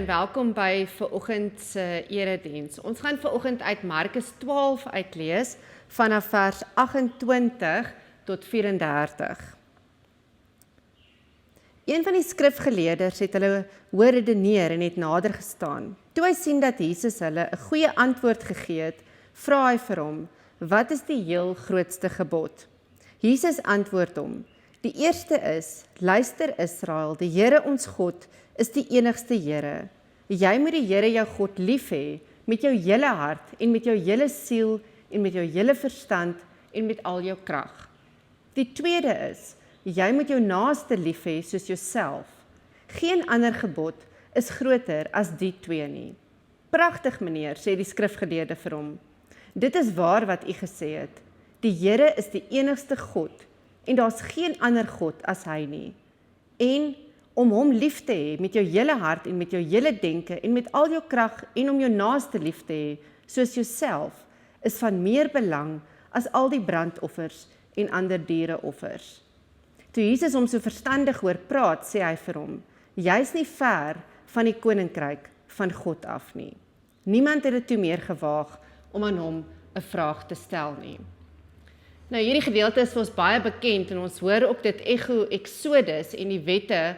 en welkom by vanoggend se erediens. Ons gaan vanoggend uit Markus 12 uitlees vanaf vers 28 tot 34. Een van die skrifgeleerders het hulle hoor redeneer en het nader gestaan. Toe hy sien dat Jesus hulle 'n goeie antwoord gegee het, vra hy vir hom: "Wat is die heel grootste gebod?" Jesus antwoord hom: "Die eerste is: Luister Israel, die Here ons God is die enigste Here. Jy moet die Here jou God lief hê met jou hele hart en met jou hele siel en met jou hele verstand en met al jou krag. Die tweede is: Jy moet jou naaste lief hê soos jouself. Geen ander gebod is groter as die twee nie." "Pragtig, meneer," sê die skrifgeleerde vir hom. "Dit is waar wat u gesê het. Die Here is die enigste God en daar's geen ander God as hy nie. En om hom lief te hê met jou hele hart en met jou hele denke en met al jou krag en om jou naaste lief te hê soos jouself is van meer belang as al die brandoffers en ander diereoffers." Toe Jesus hom so verstandig hoor praat, sê hy vir hom: "Jy's nie ver van die koninkryk van God af nie." Niemand het dit toe meer gewaag om aan hom 'n vraag te stel nie. Nou hierdie gedeelte is vir ons baie bekend en ons hoor ook dit echo Exodus en die wette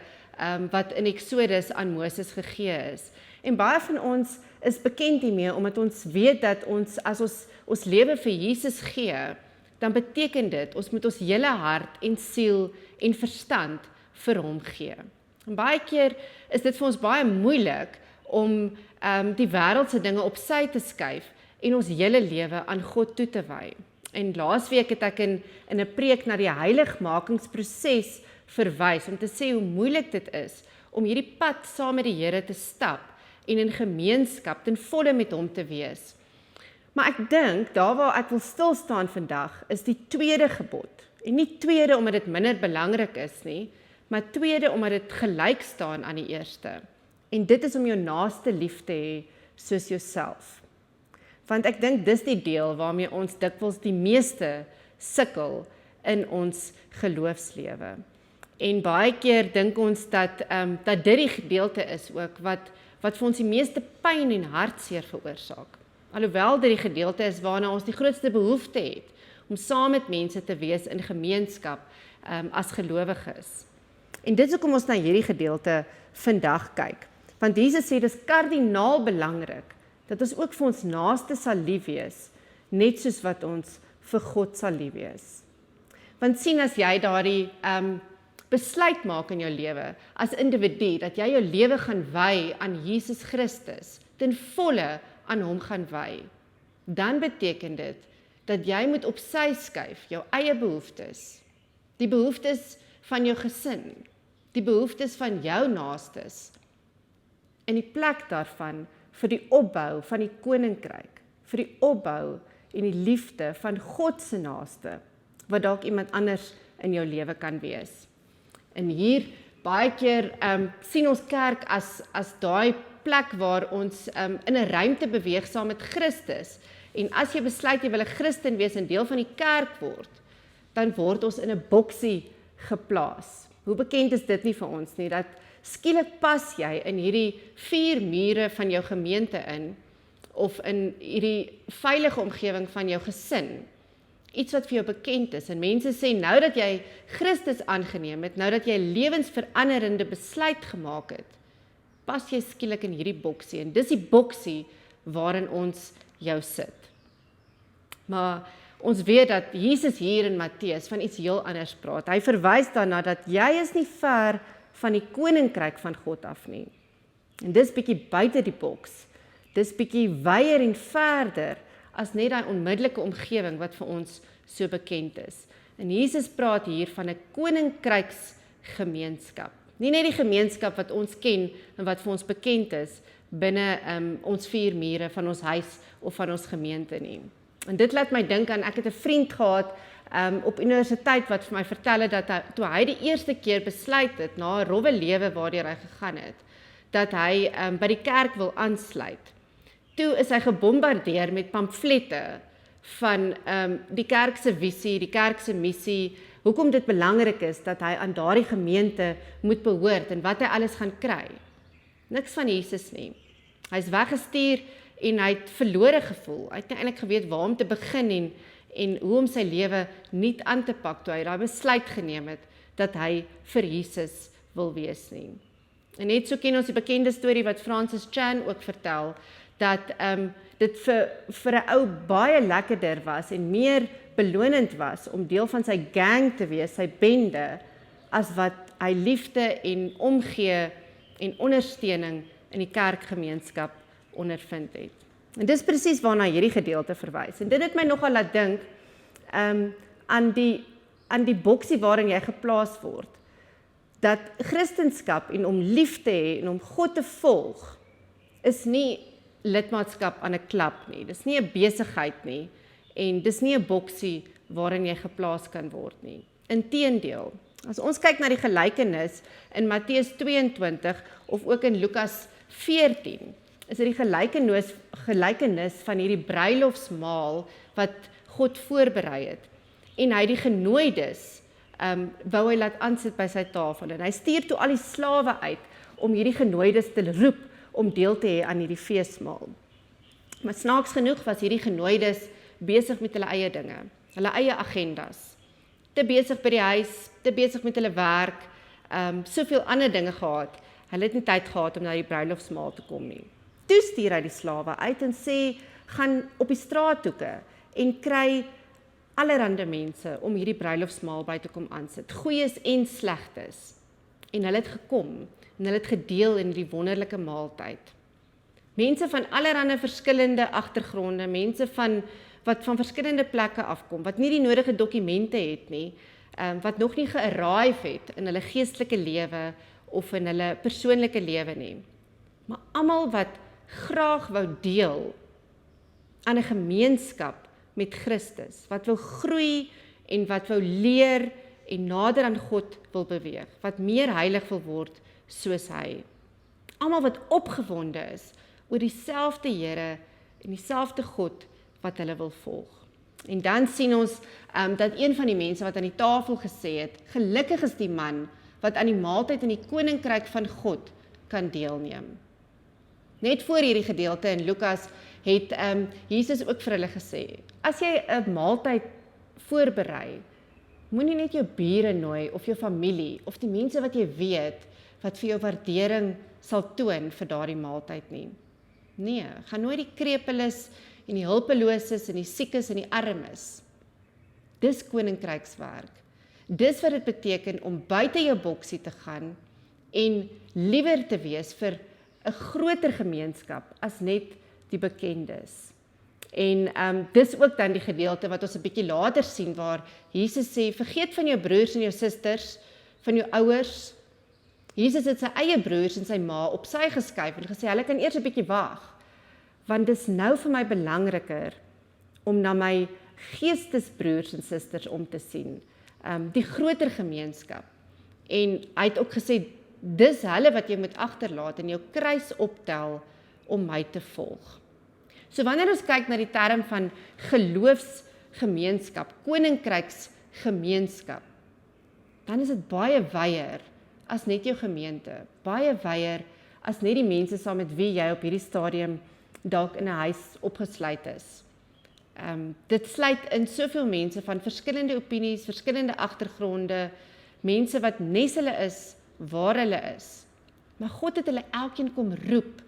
wat in Exodus aan Moses gegee is. En baie van ons is bekend hiermee omdat ons weet dat as ons lewe vir Jesus gee, dan beteken dit ons moet ons hele hart en siel en verstand vir hom gee. En baie keer is dit vir ons baie moeilik om die wêreldse dinge op sy te skuif en ons hele lewe aan God toe te wy. En laasweek het ek in 'n preek na die heiligmakingsproses verwys om te sê hoe moeilik dit is om hierdie pad saam met die Here te stap en in gemeenskap ten volle met hom te wees. Maar ek dink, daar waar ek wil stil staan vandag, is die tweede gebod. En nie tweede omdat dit minder belangrik is nie, maar tweede omdat dit gelyk staan aan die eerste. En dit is om jou naaste lief te hê soos jouself. Want ek dink dis die deel waarmee ons dikwels die meeste sukkel in ons geloofslewe. En baie keer dink ons dat dit die gedeelte is ook wat vir ons die meeste pyn en hartseer veroorsaak. Alhoewel dit die gedeelte is waarna ons die grootste behoefte het om saam met mense te wees in gemeenskap as gelowiges. En dit is hoekom ons na hierdie gedeelte vandag kyk. Want Jesus sê dis kardinaal belangrik dat ons ook vir ons naaste sal lief wees, net soos wat ons vir God sal lief wees. Want sien, as jy daardie besluit maak in jou lewe as individu, dat jy jou lewe gaan wy aan Jesus Christus, ten volle aan hom gaan wy, dan beteken dit dat jy moet op sy skuif jou eie behoeftes, die behoeftes van jou gesin, die behoeftes van jou naastes, in die plek daarvan vir die opbou van die koninkryk, vir die opbou en die liefde van God se naaste, wat dalk iemand anders in jou lewe kan wees. En hier, baie keer sien ons kerk as daai plek waar ons in 'n ruimte beweeg saam met Christus. En as jy besluit jy wil 'n Christen wees en deel van die kerk word, dan word ons in 'n boksie geplaas. Hoe bekend is dit nie vir ons nie, dat skielik pas jy in hierdie 4 mure van jou gemeente in, of in hierdie veilige omgewing van jou gesin. Iets wat vir jou bekend is, en mense sê, nou dat jy Christus aangeneem het, nou dat jy 'n lewensveranderende besluit gemaak het, pas jy skielik in hierdie boksie, en dis die boksie waarin ons jou sit. Maar ons weet dat Jesus hier in Matteus van iets heel anders praat. Hy verwys daarna dat jy is nie ver van die koninkryk van God af nie. En dis bietjie buite die boks. Dis bietjie wyer en verder as net daai onmiddellike omgewing wat vir ons so bekend is. En Jesus praat hier van 'n koninkryksgemeenskap. Nie net die gemeenskap wat ons ken en wat vir ons bekend is binne ons 4 mure van ons huis of van ons gemeente nie. En dit laat my dink aan, ek het 'n vriend gehad op universiteit wat vir my vertel het dat toe hy die eerste keer besluit het, na 'n rowwe lewe waardeur hy gegaan het, dat hy by die kerk wil aansluit. Toe is hy gebombardeer met pamflette van die kerk se visie, die kerk se missie, hoekom dit belangrik is dat hy aan daardie gemeente moet behoort en wat hy alles gaan kry. Niks van Jesus nie. Hy is weggestuur en hy het verlore gevoel. Hy het nie eintlik geweet waar om te begin en hoe om sy lewe nuut aan te pak toe hy daai besluit geneem het dat hy vir Jesus wil wees nie. En net so ken ons die bekende storie wat Francis Chan ook vertel, dat dit vir 'n ou baie lekkerder was en meer belonend was om deel van sy gang te wees, sy bende, as wat hy liefde en omgee en ondersteuning in die kerkgemeenskap ondervind het. En dis presies waarna hierdie gedeelte verwys. En dit het my nogal laat dink aan die boksie waarin jy geplaas word. Dat Christendom en om lief te hê en om God te volg is nie lidmaatskap aan 'n klub nie. Dis nie 'n besigheid nie en dis nie 'n boksie waarin jy geplaas kan word nie. Inteendeel, as ons kyk na die gelykenis in Matteus 22 of ook in Lukas 14, is dit die gelykenis van hierdie bruilofsmaal wat God voorberei het. En hy die genooides wou hy laat aansit by sy tafel en hy stuur toe al die slawe uit om hierdie genooides te roep om deel te hê aan hierdie feesmaal. Maar snaaks genoeg was hierdie genooides besig met hulle eie dinge, hulle eie agendas. Te besig by die huis, te besig met hulle werk, soveel ander dinge gehad. Hulle het nie tyd gehad om na die bruilofsmaal te kom nie. Toe stuur hy die slawe uit en sê, gaan op die straathoeke en kry allerhande mense om hierdie bruilofsmaal by te kom aansit, goeies en slegtes. En hulle het gekom en hulle het gedeel in die wonderlike maaltyd. Mense van allerhande verskillende agtergronde, mense wat van verskillende plekke afkom, wat nie die nodige dokumente het nie, wat nog nie gearrive het in hulle geestelike lewe of in hulle persoonlike lewe nie. Maar almal wat graag wou deel aan 'n gemeenskap met Christus, wat wil groei en wat wou leer en nader aan God wil beweeg, wat meer heilig wil word soos hy. Almal wat opgewonde is oor dieselfde Here en dieselfde God wat hulle wil volg. En dan sien ons dat een van die mense wat aan die tafel gesê het, gelukkig is die man wat aan die maaltyd in die koninkryk van God kan deelneem. Net voor hierdie gedeelte in Lukas het Jesus ook vir hulle gesê, as jy 'n maaltyd voorberei, moenie net jou bure nooi of jou familie of die mense wat jy weet wat vir jou waardering sal toon vir daardie maaltyd nie. Nee, gaan nooi die krepeles en die hulpeloses en die siekes en die armes. Dis koninkrykswerk. Dis wat dit beteken om buite jou boksie te gaan en liewer te wees vir 'n groter gemeenskap as net die bekendes. En dis ook dan die gedeelte wat ons 'n bietjie later sien waar Jesus sê, vergeet van jou broers en jou susters, van jou ouers. Jesus het sy eie broers en sy ma op sy geskuif en gesê, hulle kan eers 'n bietjie wag, want dis nou vir my belangriker om na my geestesbroers en susters om te sien, die groter gemeenskap. En hy het ook gesê, dis hulle wat jy moet agterlaat en jou kruis optel om my te volg. So wanneer ons kyk na die term van geloofsgemeenskap, koninkryksgemeenskap, dan is dit baie wyer as net jou gemeente, baie wyer as net die mense saam met wie jy op hierdie stadium dalk in 'n huis opgesluit is. Dit sluit in soveel mense van verskillende opinies, verskillende agtergronde, mense wat nes hulle is, waar hulle is. Maar God het hulle elkeen kom roep,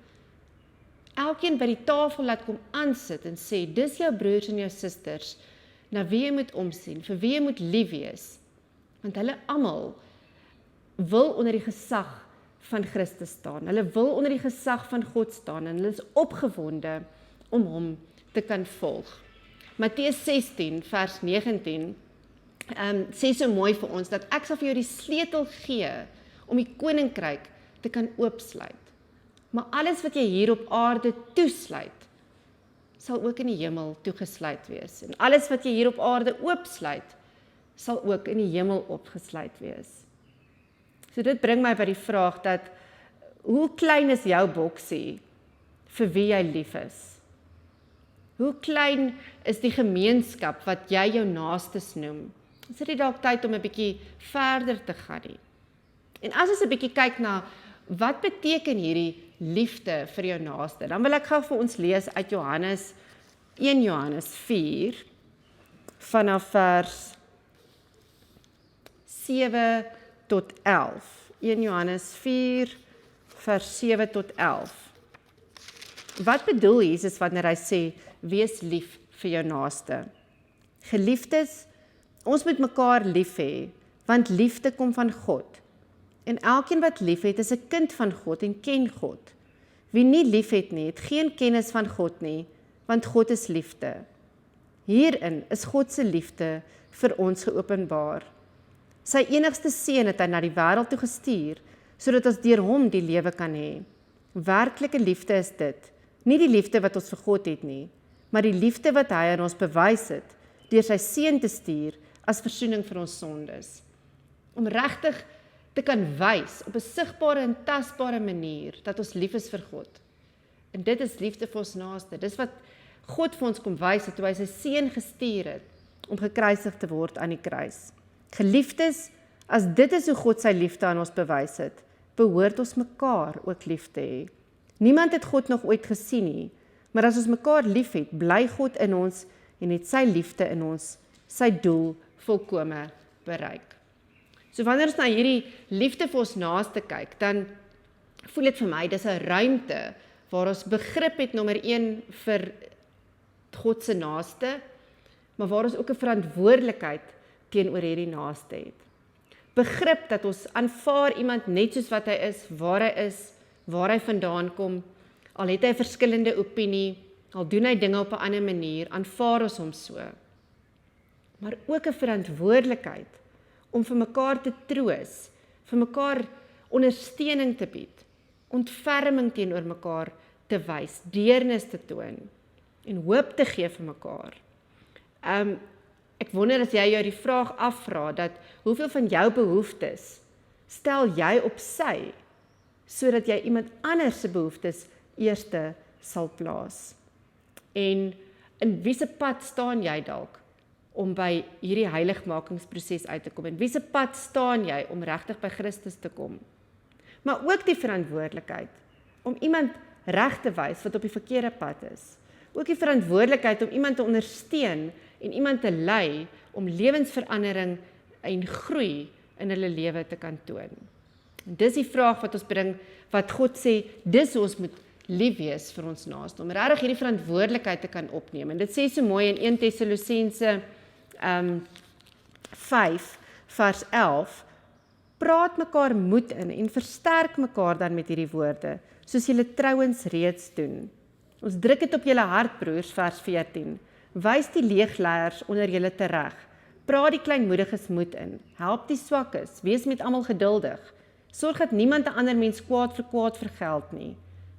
elkeen by die tafel laat kom aansit en sê, dis jou broers en jou susters, na wie jy moet omsien, vir wie jy moet lief wees, want hulle almal wil onder die gesag van Christus staan, hulle wil onder die gesag van God staan, en hulle is opgewonde om hom te kan volg. Matteus 16 vers 19 sê so mooi vir ons, dat ek sal vir jou die sleutel gee, om die koninkryk te kan oopsluit. Maar alles wat jy hier op aarde toesluit, sal ook in die hemel toegesluit wees. En alles wat jy hier op aarde oopsluit, sal ook in die hemel opgesluit wees. So dit bring my by die vraag dat, hoe klein is jou boksie vir wie jy lief is? Hoe klein is die gemeenskap wat jy jou naastes noem? Is dit dalk tyd om 'n bietjie verder te gaan nie? En as ons 'n bietjie kyk na wat beteken hierdie liefde vir jou naaste? Dan wil ek gou vir ons lees uit 1 Johannes 4, vanaf vers 7 tot 11. 1 Johannes 4, vers 7 tot 11. Wat bedoel Jesus wanneer hy sê, wees lief vir jou naaste? Geliefdes, ons moet mekaar lief hê, want liefde kom van God. En elkeen wat lief het, is 'n kind van God en ken God. Wie nie lief het nie, het geen kennis van God nie, want God is liefde. Hierin is God se liefde vir ons geopenbaar. Sy enigste seun het hy na die wêreld toe gestuur, sodat ons deur hom die lewe kan hê. Werklike liefde is dit, nie die liefde wat ons vir God het nie, maar die liefde wat hy aan ons bewys het, deur sy seun te stuur as versoening vir ons sondes. Om regtig te kan wys op 'n sigbare en tasbare manier dat ons lief is vir God. En dit is liefde vir ons naaste. Dis wat God vir ons kom wys het toe hy sy seun gestuur het om gekruisig te word aan die kruis. Geliefdes, as dit is hoe God sy liefde aan ons bewys het, behoort ons mekaar ook lief te hê. Niemand het God nog ooit gesien nie, maar as ons mekaar lief het, bly God in ons en het sy liefde in ons sy doel volkome bereik. So wanneer ons na hierdie liefde vir ons naaste kyk, dan voel dit vir my, dis 'n ruimte waar ons begrip het nommer 1 vir God se naaste, maar waar ons ook 'n verantwoordelikheid teenoor hierdie naaste het. Begrip dat ons aanvaar iemand net soos wat hy is, waar hy vandaan kom, al het hy 'n verskillende opinie, al doen hy dinge op 'n ander manier, aanvaar ons hom so. Maar ook 'n verantwoordelikheid om vir mekaar te troos, vir mekaar ondersteuning te bied, ontferming teenoor mekaar te wys, deernis te toon en hoop te gee vir mekaar. Ek wonder as jy jou die vraag afvra dat hoeveel van jou behoeftes stel jy op sy, sodat jy iemand anders se behoeftes eerste sal plaas. En in wie se pad staan jy dalk om by hierdie heiligmakingsproses uit te kom? En wie se pad staan jy om regtig by Christus te kom? Maar ook die verantwoordelikheid om iemand reg te wys wat op die verkeerde pad is. Ook die verantwoordelikheid om iemand te ondersteun en iemand te lei om lewensverandering en groei in hulle lewe te kan toon. En dis die vraag wat ons bring, wat God sê, dis hoe ons moet lief wees vir ons naaste, om regtig hierdie verantwoordelikheid te kan opneem. En dit sê so mooi in 1 Tessalonisense 5 vers 11, praat mekaar moed in en versterk mekaar dan met hierdie woorde, soos julle trouens reeds doen. Ons druk dit op julle hart, broers, vers 14. Wys die leegleiers onder julle tereg. Praat die kleinmoediges moed in. Help die swakkes. Wees met almal geduldig. Sorg dat niemand 'n ander mens kwaad vergeld nie.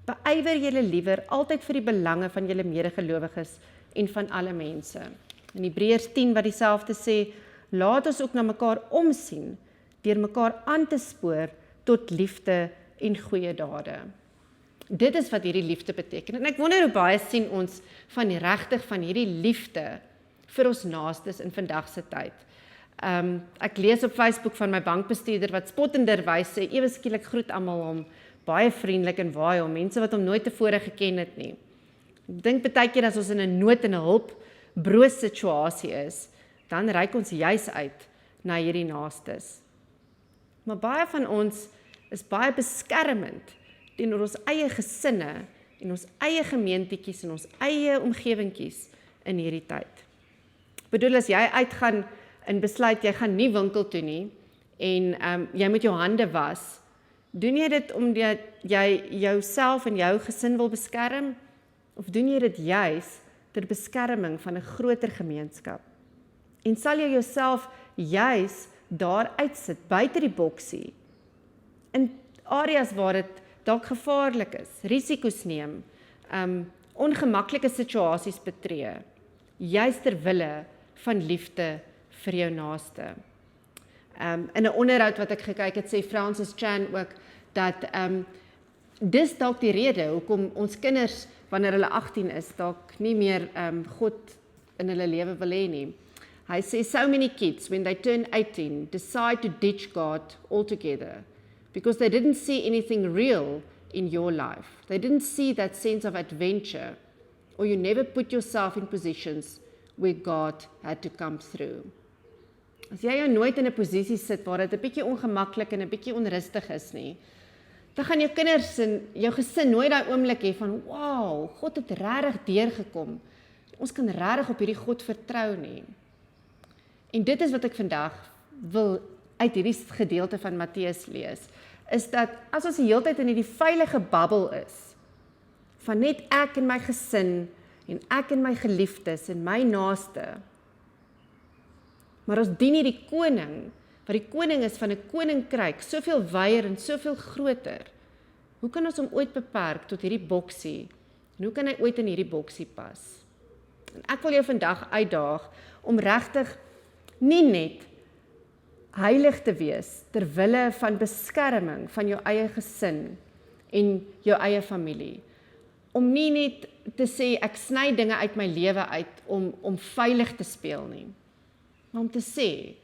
Beywer julle liewer altyd vir die belange van julle medegelowiges en van alle mense. In Hebreërs 10 wat dieselfde sê, laat ons ook na mekaar omsien, deur mekaar aan te spoor tot liefde en goeie dade. Dit is wat hierdie liefde beteken. En ek wonder hoe baie sien ons van hierdie liefde vir ons naastes in vandag se tyd. Ek lees op Facebook van my bankbestuurder wat spottenderwys sê, ewe skielik groet almal hom, baie vriendelik en waai hom, mense wat hom nooit tevore geken het nie. Ek dink baie keer as ons in 'n nood en 'n hulpbroos situasie is, dan reik ons juis uit na hierdie naastes. Maar baie van ons is baie beskermend teenoor ons eie gesinne en ons eie gemeentetjies en ons eie omgewingkies in hierdie tyd. Ek bedoel, as jy uitgaan en besluit jy gaan nie winkel toe nie en jy moet jou hande was, doen jy dit omdat jy jouself en jou gesin wil beskerm, of doen jy dit juis ter beskerming van 'n groter gemeenskap? En sal jy jouself juis daar uitsit, buite die boksie, in areas waar dit dalk gevaarlik is, risiko's neem, ongemaklike situasies betree, juis ter wille van liefde vir jou naaste. In 'n onderhoud wat ek gekyk het, sê Francis Chan ook, dat dis dalk die rede hoekom ons kinders, wanneer hulle 18 is, dalk nie meer God in hulle lewe wil hê nie. Hy sê, so many kids, when they turn 18, decide to ditch God altogether. because they didn't see anything real in your life. They didn't see that sense of adventure, or you never put yourself in positions where God had to come through. As jy jou nooit in 'n posisie sit waar dit 'n bietjie ongemaklik en 'n bietjie onrustig is nie, dan gaan jou kinders en jou gesin nooit daai oomblik hê van, wow, God het regtig deurgekom. Ons kan regtig op hierdie God vertrou nie. En dit is wat ek vandag wil uit hierdie gedeelte van Matteus lees, is dat as ons die hele tyd in hierdie veilige bubbel is, van net ek en my gesin, en ek en my geliefdes, en my naaste, maar ons dien nie die koning, wat die koning is van 'n koninkryk, soveel wyer en soveel groter. Hoe kan ons hom ooit beperk tot hierdie boksie? En hoe kan hy ooit in hierdie boksie pas? En ek wil jou vandag uitdaag om regtig nie net heilig te wees ter wille van beskerming van jou eie gesin en jou eie familie. Om nie net te sê ek sny dinge uit my lewe uit om veilig te speel nie. Maar om te sê,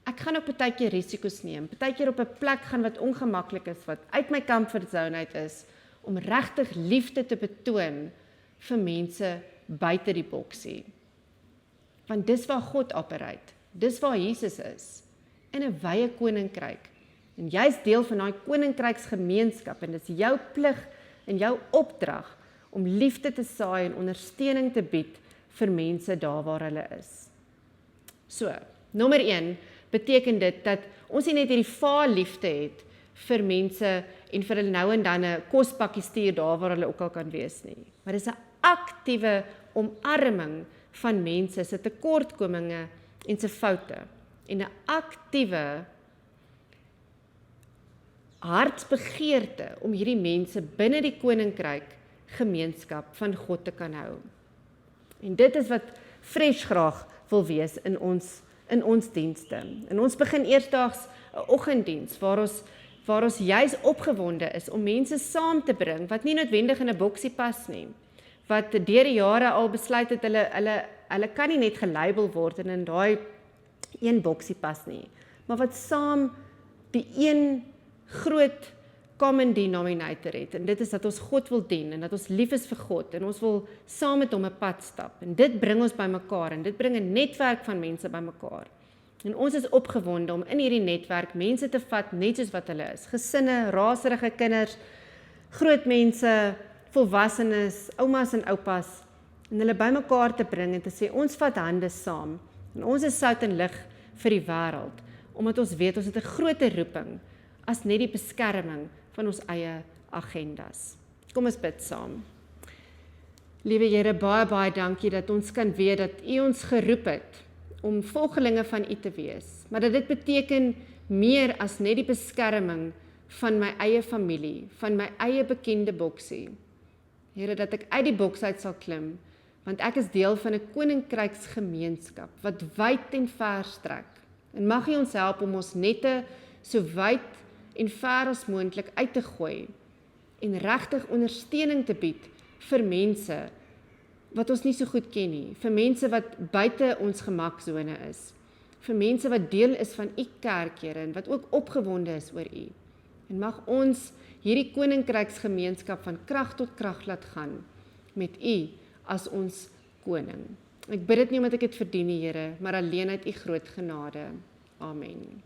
ek gaan ook partykeer risiko's neem, partykeer op 'n plek gaan wat ongemaklik is, wat uit my comfort zone uit is, om regtig liefde te betoon vir mense buite die boksie. Want dis waar God operate, dis waar Jesus is, in 'n wye koninkryk. En jy's deel van daai koninkryksgemeenskap, en dis jou plig en jou opdrag om liefde te saai en ondersteuning te bied vir mense daar waar hulle is. So, nommer 1, beteken dit dat ons nie net hierdie liefde het vir mense en vir hulle nou en dan 'n kospakkie stuur daar waar hulle ook al kan wees nie. Maar dis 'n aktiewe omarming van mense se tekortkominge en se foute. En 'n aktiewe hartsbegeerte om hierdie mense binne die koninkryk gemeenskap van God te kan hou. En dit is wat Fresh graag wil wees in ons dienste. En ons begin eersdaags 'n oggenddiens waar ons juis opgewonde is om mense saam te bring wat nie noodwendig in 'n boksie pas nie. Wat deur die jare al besluit het hulle kan nie net gelabel word en in daai een boksie pas nie, maar wat saam die een groot common denominator het, en dit is dat ons God wil dien, en dat ons lief is vir God, en ons wil saam met hom 'n pad stap, en dit bring ons bymekaar, en dit bring 'n netwerk van mense bymekaar. En ons is opgewonde om in hierdie netwerk mense te vat net soos wat hulle is, gesinne, raserige kinders, groot mense, volwassenes, oumas en oupas, en hulle bymekaar te bring en te sê, ons vat hande saam, en ons is sout en lig vir die wêreld, omdat ons weet ons het 'n groter roeping as net die beskerming van ons eie agendas. Kom ons bid saam. Liewe Here, baie baie dankie dat ons kan weet dat U ons geroep het om volgelinge van U te wees, maar dat dit beteken meer as net die beskerming van my eie familie, van my eie bekende boksie. Here, dat ek uit die boks uit sal klim, want ek is deel van 'n koninkryksgemeenskap wat wyd en ver strek. En mag U ons help om ons nette so wyd en ver as moontlik uit te gooi en regtig ondersteuning te bied vir mense wat ons nie so goed ken nie, vir mense wat buite ons gemaksone is, vir mense wat deel is van U kerk, Here, en wat ook opgewonde is oor U. En mag ons hierdie koninkryksgemeenskap van krag tot krag laat gaan met U as ons koning. Ek bid dit nie omdat ek dit verdien, Here, maar alleen uit U groot genade. Amen.